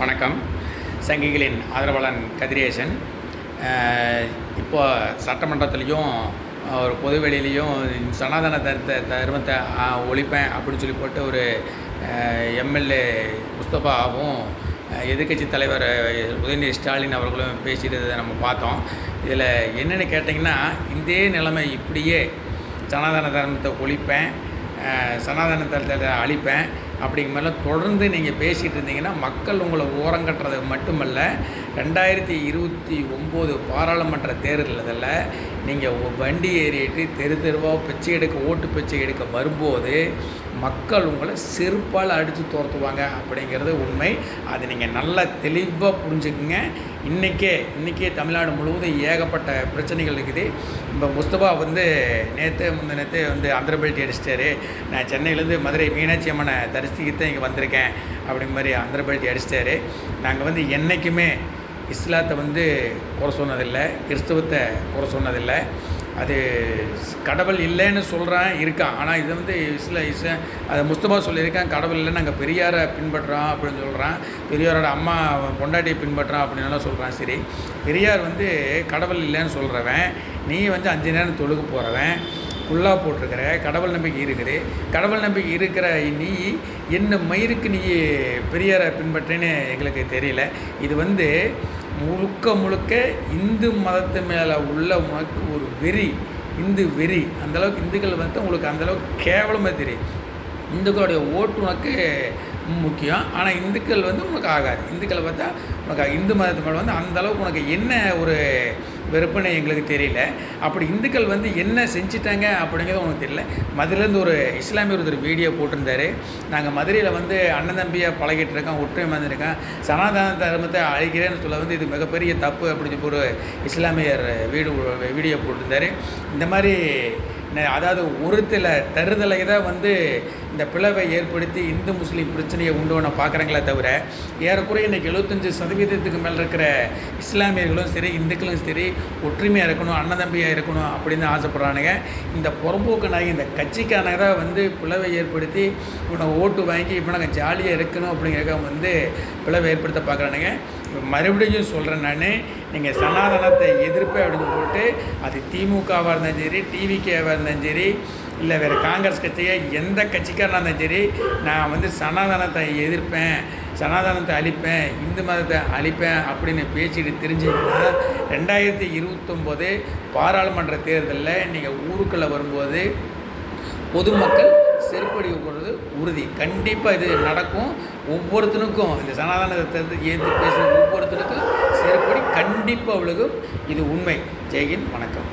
வணக்கம். சங்கிகளின் ஆதரவாளன் கதிரேசன். இப்போ சட்டமன்றத்துலேயும் ஒரு பொதுவெளியிலையும் சனாதன தர்மத்தை ஒழிப்பேன் அப்படின்னு சொல்லி போட்டு ஒரு எம்எல்ஏ முஸ்தபாவும் எதிர்க்கட்சி தலைவர் உதயநிதி ஸ்டாலின் அவர்களும் பேசிட்டதை நம்ம பார்த்தோம். இதில் என்னென்னு கேட்டிங்கன்னா, இதே நிலைமை இப்படியே சனாதன தர்மத்தை ஒழிப்பேன், சனாதன தர்மத்தை அழிப்பேன் அப்படிங்கிற மாதிரிலாம் தொடர்ந்து நீங்கள் பேசிகிட்டு இருந்தீங்கன்னா மக்கள் உங்களை ஓரங்கட்டுறது மட்டுமல்ல, 2029 பாராளுமன்ற தேர்தலில் நீங்கள் வண்டி ஏறிட்டு தெரு தெருவாக பிச்சை எடுக்க ஓட்டு பிச்சை எடுக்க வரும்போது மக்கள் உங்களை செருப்பால் அடித்து துரத்துவாங்க அப்படிங்கிறது உண்மை. அதை நீங்கள் நல்லா தெளிவாக புரிஞ்சுக்குங்க. இன்றைக்கே தமிழ்நாடு முழுவதும் ஏகப்பட்ட பிரச்சனைகள் இருக்குது. இப்போ முஸ்தபா முந்தினத்து ஆந்திர பெல்ட் அடிச்சிட்டாரு. நான் சென்னையிலேருந்து மதுரை மீனாட்சி அம்மனை தரிசிக்கிட்டு இங்கே வந்திருக்கேன் அப்படிங்கிற மாதிரி ஆந்திர பெல்ட் அடிச்சிட்டாரு. நாங்கள் என்றைக்குமே இஸ்லாத்தை குறை சொன்னதில்லை, கிறிஸ்தவத்தை குறை சொன்னதில்லை. அது கடவுள் இல்லைன்னு சொல்கிறான், இருக்கான். ஆனால் இது அது முஸ்தபா சொல்லியிருக்கான், கடவுள் இல்லை, நாங்கள் பெரியாரை பின்பற்றுறோம் அப்படின்னு சொல்கிறான். பெரியாரோட அம்மா பொண்டாட்டியை பின்பற்றுறோம் அப்படின்லாம் சொல்கிறான். சரி, பெரியார் கடவுள் இல்லைன்னு சொல்கிறவன், நீ 5 நேரம் தொழுக போகிறவன், ஃபுல்லாக போட்டிருக்கிற, கடவுள் நம்பிக்கை இருக்குது. கடவுள் நம்பிக்கை இருக்கிற நீ என்ன மயிருக்கு நீ பெரியாரை பின்பற்றேன்னு எங்களுக்கு தெரியல. இது முழுக்க இந்து மதத்து மேலே உள்ள உனக்கு ஒரு வெறி, இந்து வெறி. அந்தளவுக்கு இந்துக்கள் உங்களுக்கு அந்தளவுக்கு கேவலமாக தெரியும். இந்துக்களுடைய ஓட்டு உனக்கு முக்கியம், ஆனால் இந்துக்கள் உனக்கு ஆகாது. இந்துக்களை பார்த்தா உனக்கு இந்து மதத்து மேலே அந்தளவுக்கு உனக்கு என்ன ஒரு வெறுப்புன்னு எங்களுக்கு தெரியல. அப்படி இந்துக்கள் என்ன செஞ்சிட்டாங்க அப்படிங்கிறது உனக்கு தெரியல. மதுரையிலேருந்து ஒரு இஸ்லாமியர் ஒருத்தர் வீடியோ போட்டிருந்தார். நாங்கள் மதுரையில் அண்ணன் தம்பியாக பழகிட்டு இருக்கோம், ஒற்றுமை வந்திருக்கேன், சனாதன தர்மத்தை அழிக்கிறேன்னு சொல்ல இது மிகப்பெரிய தப்பு அப்படின்னு சொல்லி ஒரு இஸ்லாமியர் வீடியோ போட்டிருந்தார். இந்த மாதிரி அதாவது ஒரு சில தருதலை தான் இந்த பிளவை ஏற்படுத்தி இந்து முஸ்லீம் பிரச்சனையை உண்டு பண்ண பார்க்குறாங்களே தவிர, ஏறக்குறைய இன்றைக்கி 75% மேலே இருக்கிற இஸ்லாமியர்களும் சரி, இந்துக்களும் சரி ஒற்றுமையாக இருக்கணும், அன்னதம்பியாக இருக்கணும் அப்படின்னு ஆசைப்படுறானுங்க. இந்த புறம்போக்கு நாய் இந்த கட்சிக்கான தான் பிளவை ஏற்படுத்தி இவனை ஓட்டு வாங்கி இப்போ நாங்கள் ஜாலியாக இருக்கணும் அப்படிங்கிறக்க பிளவை ஏற்படுத்த பார்க்குறானுங்க. மறுபடியும் சொல்கிறேன், நான் நீங்கள் சனாதனத்தை எதிர்ப்பு அப்படின்னு போட்டு அது திமுகவாக இருந்தாலும் சரி, டிவிகேவாக இருந்தாலும் சரி, இல்லை வேறு காங்கிரஸ் கட்சியை எந்த கட்சிக்காரனாக இருந்தாலும் சரி, நான் சனாதனத்தை எதிர்ப்பேன், சனாதனத்தை அழிப்பேன், இந்து மதத்தை அழிப்பேன் அப்படின்னு பேசிட்டு தெரிஞ்சிங்கன்னா 2029 பாராளுமன்ற தேர்தலில் நீங்கள் ஊருக்குள்ளே வரும்போது பொதுமக்கள் செருப்படி போடுறது உறுதி. கண்டிப்பாக இது நடக்கும். ஒவ்வொருத்தனுக்கும் இந்த சனாதனத்தை ஏற்று பேசுகிற ஒவ்வொருத்தனுக்கும் செருப்படி கண்டிப்பாக விழுகும். இது உண்மை. ஜெய்ஹிந்த். வணக்கம்.